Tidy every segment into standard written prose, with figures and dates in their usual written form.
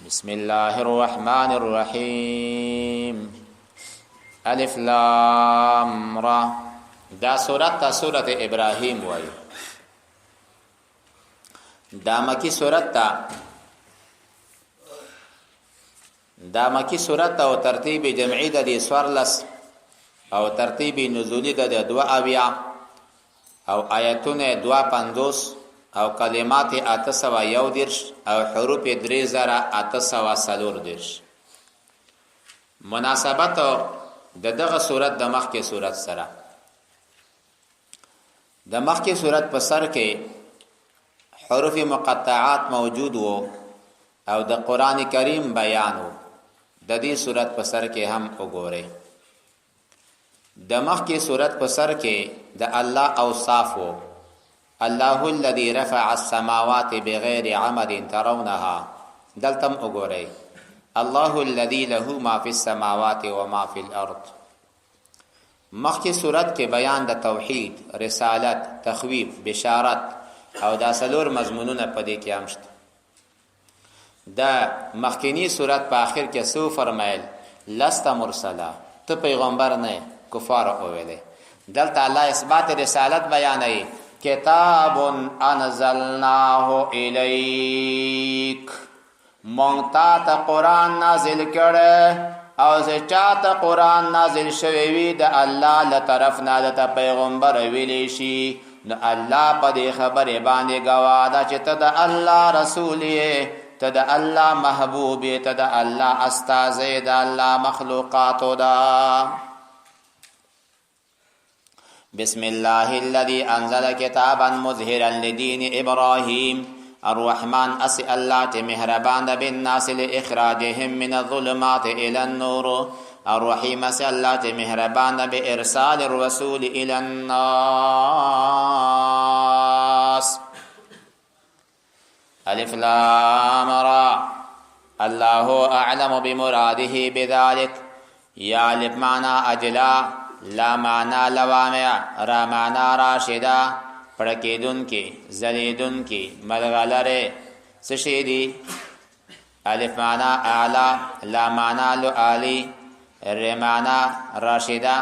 بسم الله الرحمن الرحيم الف لام را. دا سورت ابراهیم وای. دا مکی سورت او ترتیب جمعی د دې سورلس او ترتیب نزولی د 2 او آیتونه 250 او کلمات 811 او حروف 3840. مناسبت د دغه سورت د مخکې سورت سره. د مخکې سورت په سر کې حروف مقطعات موجود وو او د قران کریم بیان وو. د دې سورت په سر کې هم وګورئ. د مخکې سورت په سر کې د الله اوصاف وو. الله الذي رفع السماوات بغير عمد ترونها. دلتم وګورئ. الله الذي له ما في السماوات وما في الارض. مخکې صورت کې بیان د توحید، رسالت، تخویف، بشارت او دا څلور مضمونونه په دې کې هم شته. دا مخکینی صورت په آخر کې سو فرمایل لست مرسلا، ته پیغمبر نه، کفار اوویل. دلته الله اثبات رسالت بیانوي. کتاب انزلناه الیک، مونږ ته قرآن نازل کړه او زه چاته قرآن نازل شوی وي د الله له طرف نه د پیغمبر ویلی شي، نو الله په دې خبرې باندې ګواه ده چې ته د الله رسول یې، ته د الله محبوب یې، ته د الله استازی د الله مخلوقاتو ده. بسم الله الذي انزل كتابا مظهرا لدين ابراهيم الرحمن. اس الله ته مهربان ده بالناس لاخراجهم من الظلمات الى النور. الرحيم اس الله ته مهربان ده بارسال الرسول الى الناس. الف لام را. الله اعلم بمراده بذلك. یا الف معنی اجلا، لا معنی لوامع، را معنی راشدہ، پڑکیدن کی، زلیدن کی، ملغلر سشیدی. الف معنی اعلا، لا معنی لعالی، ر معنی راشدہ،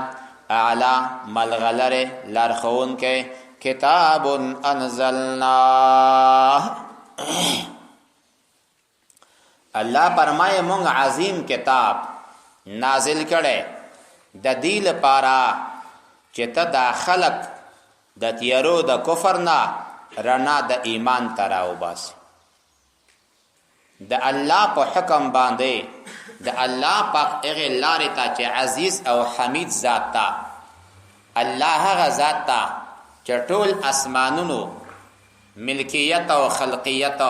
اعلا ملغلر لرخون کے. کتاب انزلناه. اللہ فرمائے مونږ عظیم کتاب نازل کړي د دې لپاره چې ته دا خلق د تیارو د کفر نه رڼا د ایمان ته راوباسي. د الله په حکم باندې د الله پاک هغه لارې ته چې عزیز او حمید ذات ته، الله هغه ذات ته چې ټول اسمانونو ملکیت او خلقیت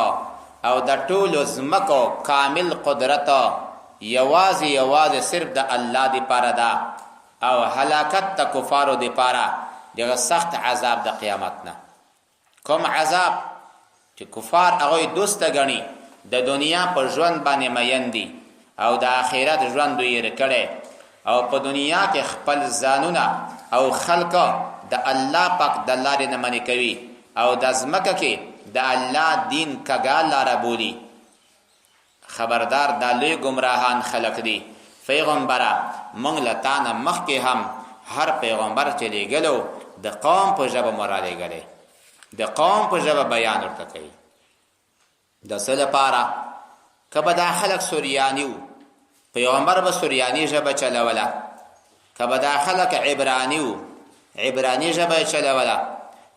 او د ټولو ځمکو کامل قدرت یوازې صرف د الله دی پاره ده او هلاکت د کفارو دی پاره دغه سخت عذاب د قیامت نه. کوم عذاب چې کفار هغه دوست غني د دنیا په ژوند باندې مین دي او د آخرت ژوند یې کړي او په دنیا کې خپل ځانونه او خلق د الله پاک د لارې نه منې کوي او د ځمکه کې د الله دین کګال لاره بولي. خبردار دا لوی گمراهان خلق دي. پیغمبره مونږ له تا نه مخکې هم هر پیغمبر چې لیږلو د قوم په ژبه مو رالیږلی، د قوم په ژبه بیان ورته کوي. د څه لپاره؟ که به دا خلق سوریاني وو، پیغمبر به سوریاني ژبه چلوله. که به دا خلق عبراني وو، عبراني ژبه چلوله.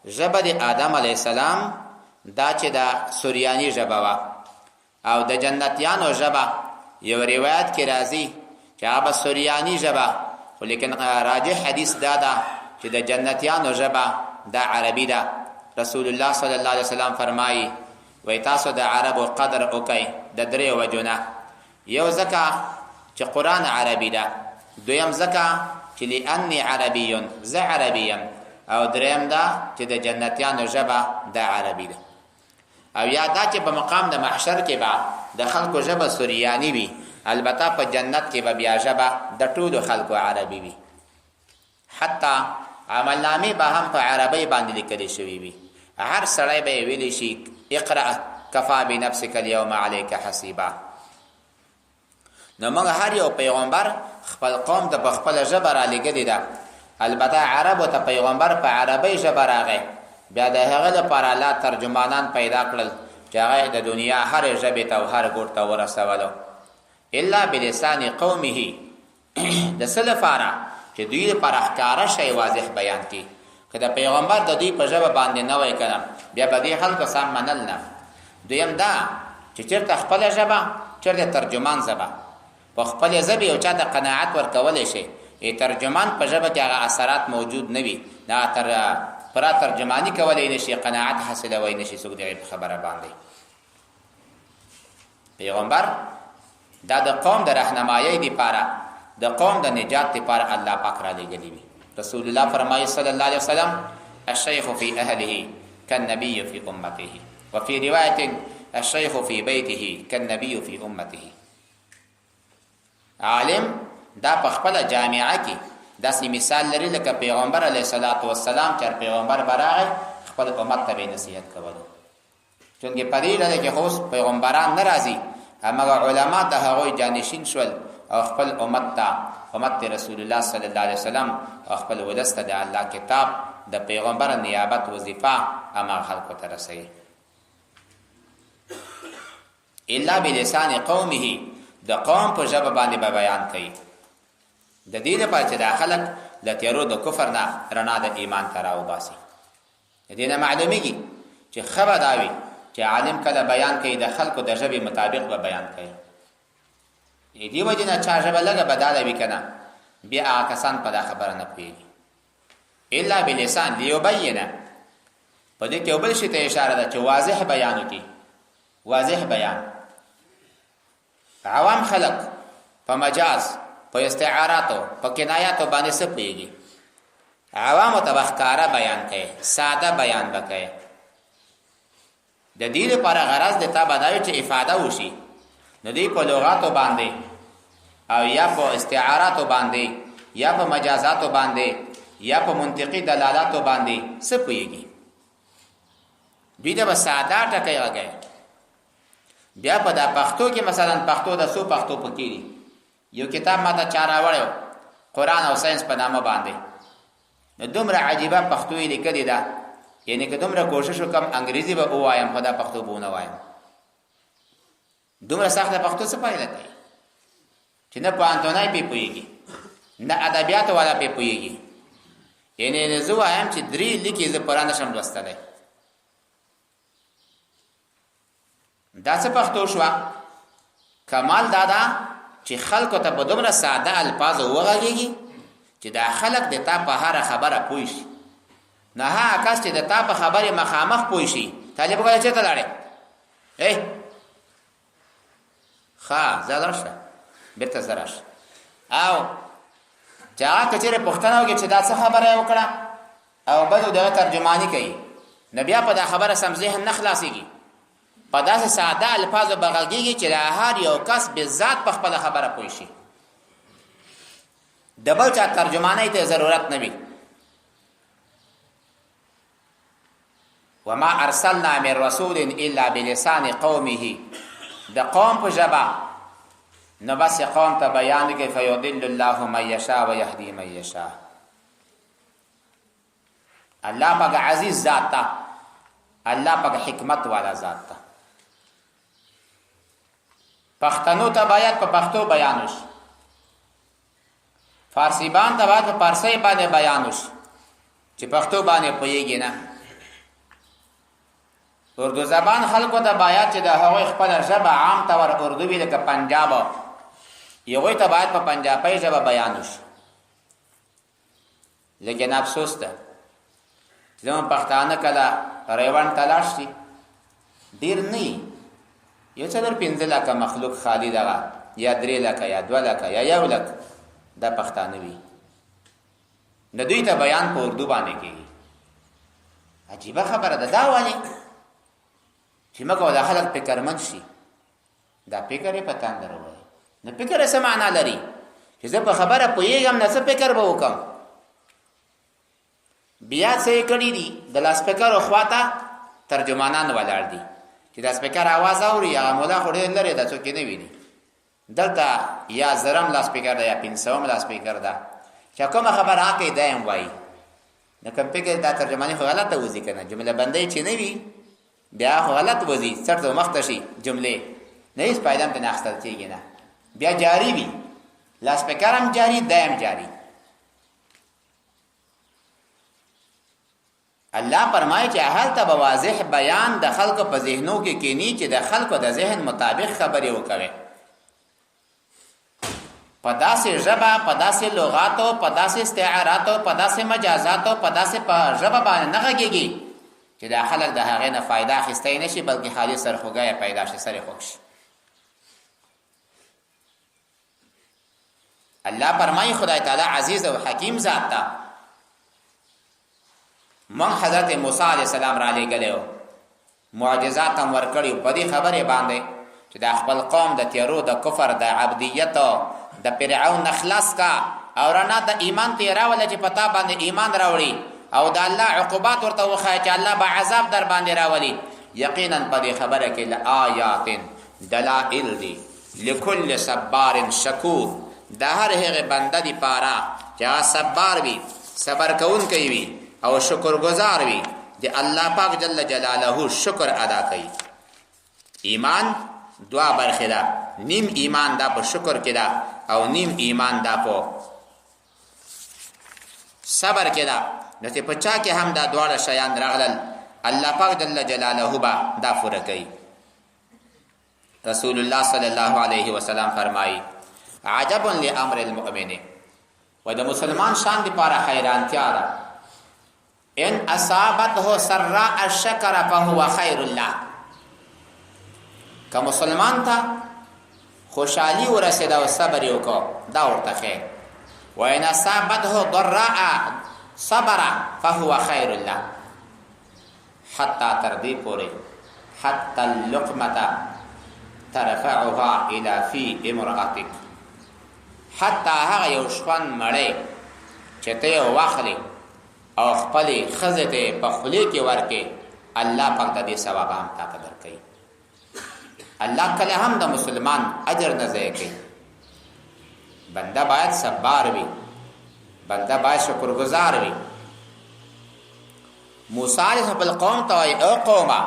ژبه د آدم علیه السلام دا چې دا سوریاني ژبه وه او د جنتیانو ژبه یو روایت کې راځي چې هغه سوریاني ژبه، خو لیکن راجح حدیث دا ده چې د جنتیانو ژبه دا عربي ده. رسول الله صلی الله علیه وسلم فرمایي وای تاسو د عربو قدر وکئ د درې وجو نه. یو ځکه چې قرآن عربي ده، دویم ځکه چې لأني عربي، زه عربي یم، او دریم ده چې د جنتیانو ژبه دا عربي ده. او یا دا چې په مقام د محشر کې به د خلکو ژبه سوریانی وي، البته په جنت کې به بیا ژبه د ټولو خلکو عربي وي. حتی عملنامې به هم په عربی باندې لیکل شوي وي. هر سړی به ویلی شي اقرأ کفا بنفسک اليوم علیک حسیبا. نو موږ هر یو پیغمبر خپل قوم ته په خپل ژبه را لېږلی ده. البته عربو ته پیغمبر په عربی ژبه راغی، بیا د هغه لپاره الله ترجمانان پیدا کړل چې هغه د دنیا هر ژبې ته او هر ګوټ ته ورسولو. الا بلسان قومه د څه لپاره چې دوی لپاره ښکاره شی واضح بیان کړي. که د پیغمبر د دوی په ژبه باندې نه وای کنه بیا به دې خلکو سم منل نه. دویم دا چې چېرته خپله ژبه چېرته ترجمان ژبه په خپلې ژبې یو چا ته قناعت ورکولی شي، ترجمان په ژبه کې هغه اثرات موجود نه وي، دا پرا ترجمانی کولی نشي، قناعت حاصلولی نشي څوک د غیب خبره باندې. پیغمبر دا د قوم د رهنمایۍ دپاره د قوم د نجات دپاره الله پاک را لېږلی وي. رسول الله فرمایي صلی الله علیه وسلم الشیخ فی اهله کالنبی فی امته وفي روایت الشیخ فی بیته کالنبی فی امته. عالم دا په خپل جامعه کې داسې مثال لري لکه پیغمبر علیه الصلاۃ والسلام چې پیغمبر براغه خپل امت ته نصیحت کولو. چونکه په دې لاره کې خو پیغمبران ناراضي، هغه علما د هغوی جانشین شول او خپل امت ته امت رسول الله صلی الله علیه وسلم او خپل ولسته د الله کتاب د پیغمبر نیابت وظیفه اما خلکو ته رسوي. الا بلسان قومه د قوم په ژبه باندې بیان کوي. د دې لپاره چې دا خلک د تیارو د کفر نه رڼا د ایمان ته راوباسي. د دې نه معلومیږي چې خبر داوي چې عالم کله بیان کوي د خلکو د ژبې مطابق به بیان کوي. دې وجه نه چا ژبه لږه بداله وي کنه بیا هغه کسان په دا خبره نه پوهېږي. الا بلسان لیبینه، په دې کې یو بل شي ته اشاره ده چې واضح بیان وکړي. واضح بیان عوام خلق په مجاز په استعاراتو په کنایاتو باندې څه پوهېږي. عوامو ته به ښکاره بیان کوي، ساده بیان به کوي. د دې لپاره غرض د تا بداوي چې افاده وشي، نو دې په لغاتو باندې او یا په استعاراتو باندې یا په مجازاتو باندې یا په منطقي دلالاتو باندې څه پوهېږي. دوی ته به ساده ټکی راغی. بیا په دا پښتو کې مثلا پښتو د څو پښتو پکې دي. یو کتاب ما ته چا راوړی قرآن او ساینس په نامه باندې، نو دومره عجیبه پښتو یې لیکلې ده، یعنې که دومره کوشش وکړم انګریزي به ووایم خو دا پښتو به ونه وایم. دومره سخته پښتو څه پایله کوي چې نه پوهنتونی پې پوهېږي نه ادبیاتو والا پې پوهېږي. یعنې زه وایم چې 3 لیکې زه پوره نشم لوستلی. دا څه پښتو شوه؟ کمال دا ده چې خلکو ته په دومره ساده الفاظو وغږېږي چې دا خلک د تا په هره خبره پوه شي. نه هغه کس چې د تا په خبرې مخامخ پوه شي طالب وګړی چېرته لاړې ښه ځه راشه بېرته ځه راشه. او چې هغه که چېرې پوښتنه وکړي چې دا څه خبره یې وکړه او بل دغه ترجماني کوي، نو بیا په دا خبره سم ذهن نه خلاصېږي. په داسې ساده الفاظو به غږېږي چې د هر یو کس بذات په خپله خبره پوه شي. د بل چا ترجمانۍ ته ضرورت نه وي. وما ارسلنا من رسول الا بلسان قومه، د قوم په ژبه نو بس قوم ته بیان کوي. فیضل الله من یشاء و یهدی من یشاء. الله پاک عزیز ذات ته، الله پاک حکمت والا ذات ته. پښتنو ته باید په پښتو بیان وشي، فارسی باندې باید په فارسی باندې بیان وشي چې پښتو باندې پوهېږي نه. اردو زبان خلکو ته باید چې د هغوی خپله ژبه عام طور اردو وي، لکه پنجاب هغوی ته باید په پنجابۍ ژبه بیان وشي. لیکن افسوس ده زموږ پښتانه کله ریوان ته لاړ شي ډېر نه، یو څلور 5 لکه مخلوق خالی دغه یا 3 لکه یا 2 لکه یا 1 لک دا پښتانه وي. د دوی ته بیان په اردو باندې کېږي. عجیبه خبره ده دا ولې چې موږ دا خلک فکرمند شي. دا فکر یې په تان دروي نه. فکر څه معنا لري چې زه په خبره پوهېږم نه څه فکر به وکړم. بیا څه کړي دي د لاسپیکر خواته ترجمانان ولاړ دي چې د سپیکر आवाज اوري. هغه مولا خو ډېر لري دا څوک نه ویني. دلته یا زرم لاس پیکر ده یا پنځوم لاس پیکر ده چې کومه خبره راکې دایم وایي نو کوم پیکر دا ترجمانی خو غلطه وځي کنه جمله بندې چې نه وي بیا خو غلط وځي څرته مخته شي جملې نه هیڅ پیدا هم نه اخستل کېږي نه بیا جاری وي لاس پیکر هم جاری دایم جاری. الله فرمایي چې هلته به واضح بیان د خلکو په ذهنو کې کینی چې د خلکو د ذهن مطابق خبرې وکړي په داسې ژبه په داسې لغاتو په داسې استعاراتو په داسې مجازاتو په داسې په ژبه باندې نه غږیږي چې د خلک د هغې نه فایده اخیستی نه شي بلکې خالي سرخوږی پیدا شي سر یې خوږ شي. الله فرمایي خدای تعالی عزیز او حکیم ذات ده. من حضرت موسی علیہ السلام را لېږلی معجزات هم ورکړي په دې خبرې باندې چې د خپل قوم د تیرو د کفر د عبدیت د فرعون خلاص کا او رڼا د ایمان ته یې راوله چې په تا باندې ایمان راوړي او د الله عقوبات ورته وښایه چې الله به عذاب در باندې راولي. یقینا په دې خبره کې لآیات دلائل دي لکل صبار شکور د هر هغې بنده دپاره چې هغه صبار وي صبر کوونکی وي او شکر گزار وي د الله پاک جل جلاله شکر ادا کوي. ایمان دوا برخه ده نیم ایمان دا په شکر کې ده او نیم ایمان دا په صبر کې ده. نو چې په چا کې هم دا دواړه شیان راغلل الله پاک جل جلاله به دا پوره کوي. رسول الله صلی الله علیه وسلم فرمایي عجب لامر المؤمن و د مسلمان شان دپاره حیرانتیا ده ان اصابته سراء الشکر فهو خیر الله. که مسلمان ته خوشحالی ورسېده او صبر یې وکړو دا ورته خیر و ان اصابته ضراء صبر فهو خیر الله حتی تر دې پورې حتی اللقمة ترفعها الى فی امرأتک حتی هغه یو شخوند مړی چې ته یې واخلې او خپلې ښځې ته په خولې کې ورکې الله پاک د دې ثواب هم تا ته درکوي. الله کله هم د مسلمان اجر نه ضایع کوي. بنده باید صبار وي بنده باید شکرګزار وي. موسی علیه خپل قوم ته وایي او قومه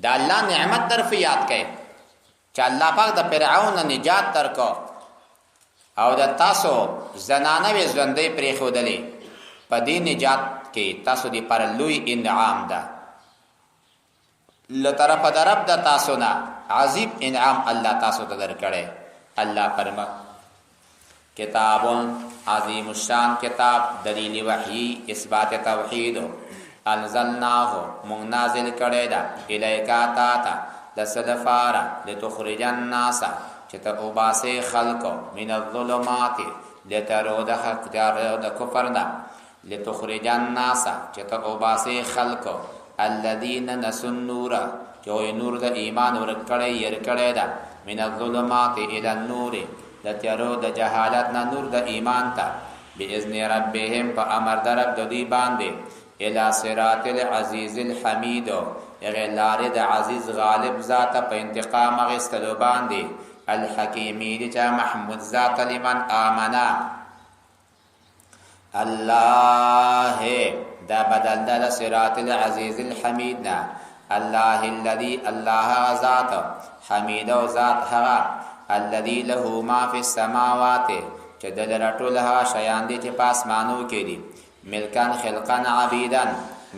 د الله نعمت در یاد کړئ چې الله پاک د فرعون نه نجات درکړو او د تاسو زنانه وې ژوندۍ پرېښودلې په دې نجات کې تاسو دې پر لوی انعام ده له طرفه د رب د تاسو نه عظیم انعام الله تاسو ته درکړی. الله فرمایي کتاب عظیم الشان کتاب دلیل وحی اثبات توحید انزلناه مون نازل کړی دا الیکا تا تا د سلفارا لتخرج الناس چې ته وباسې خلکو من الظلمات لترو د حق د کفر نه لتخرج الناس چې ته وباسې خلکو الذين نسوا النور چې نور د ایمان ورکړی ير کړی دا من الظلمات الى النور د تیارو د جهالت نه نور د ایمان ته باذن ربهم په امر درب د دې باندې الى صراط العزيز الحمید غلار د عزیز غالب ذات په انتقام غستلو باندې الحکیمی چې محمود ذات لمن آمنا الله دا بدل د صراط العزيز الحمید نه الله الذي الله ذات حمید او ذات هغه الذي له ما في السماوات چې د لټولها شیان دي چې پاسمانو کې دي ملکان خلقان عبیدان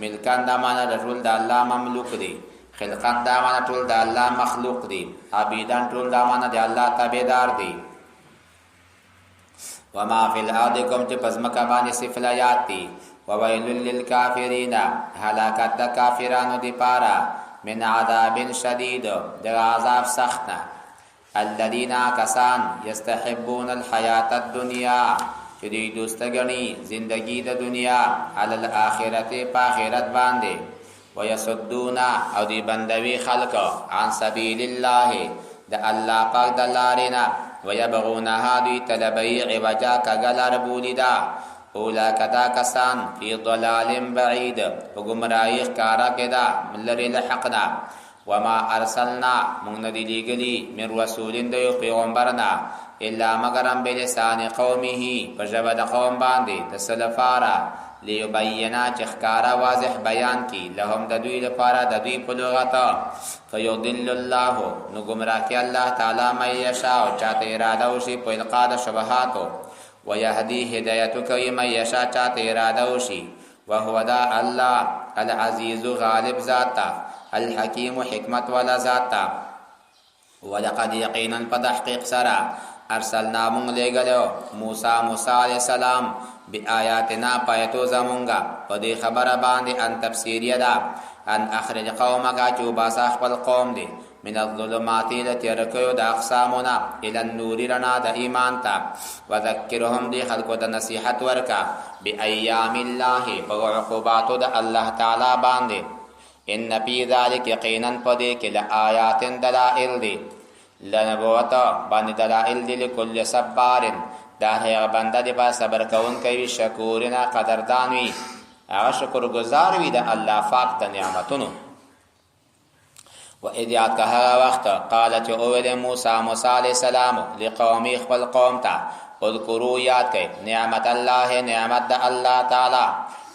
ملکان دا معنا ټول د الله مملوک دي خلقان دا معنا ټول د الله مخلوق دي عبیدان ټول دا معنا د الله تابعدار دي. وما فی الارض کوم چې پزمکه باندې صفلایات دي وویل للکافرین هلاکت د کافرانو دی پارا من عذاب شدید د عذاب سخت الذين کسان یستحبون الحیات الدنیا چې دوی دوستګنی زندگی د دنیا علی الاخرت په آخرت باندې ويصدون او دی بندوی خلق عن سبیل الله د الله پاک د لارې ويبغونها دوی طلبی عوجا کګلار بولیدا اولا کدا کسان فی ضلال بعید و گمراهی ښکارا کدا لری له حقنا وما ارسلنا مونږ نه دی لېږلي من رسولین د یو پیغمبرنا الا مگرم بلسان قومه په ژبه د قوم باندې د څه لپاره لیبینا چې ښکاره واضح بیان کی لهم د دوی لپاره د دوی په لغت فیضل الله نو ګمراه کی الله تعالی من یشاء چاته اراده وشي په القاء د شبهاتو ويهدي هدایت کوي من یشاء چاته اراده وشي وهو دا الله العزیز غالب ذاتا الحکیم حکمت والا ذاتا ولقد یقینا په تحقیق سره ارسلنا مونږ لېږلو موسی علیه السلام بآیاتنا پایتو زمونږه په دې خبره باندې ان تفسیریه ده ان اخرج قومک چې وباسه خپل قوم دی من الظلمات لتیرکیو د اقسامنا الى النور رڼا د ایمان ته وذکرهم دې خلکو ته نصیحت ورکا بایام الله په عقوباتو د الله تعالی باندې ان فی ذلک یقینا پدې کې لآیات دلائل دي لنبوت باندې دلائل دي لكل صبار دا هغه بنده دی په صبر کون کوي شکورنا قدردان وي هغه شکر گزار وي د الله پاک د نعمتونو و اذ یاتها وقت قالت اول موسی علیہ السلام لقومی خپل قوم ته اذکروا یاد کړئ نعمت الله نعمت د الله تعالی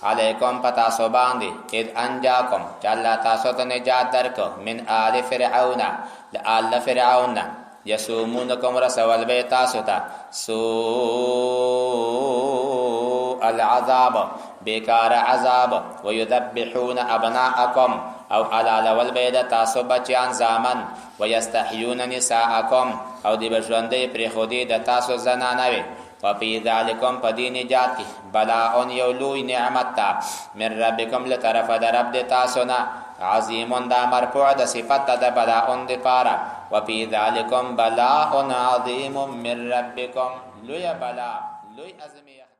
علیکم پتا سو باندې اذ انجاکم چې الله تاسو ته نجات درکو من آل فرعون د آل فرعون یسومونکم رسول به تاسو ته سوء العذاب بیکار عذاب ويذبحون ابناءکم او علال والبید تاسو بچیان زامن ويستحيون نساءکم او دی بژوندې پرې خودي د تاسو زنانوي وفي ذلكم پدې نجات کی بلاء یو لوی نعمت تا من ربکم لطرف د رب د تاسو نه عظیم دا مرفوع د صفت د بلاء د پاره وفي ذلكم بلاء عظیم من ربکم لوی بلاء لوی عظیم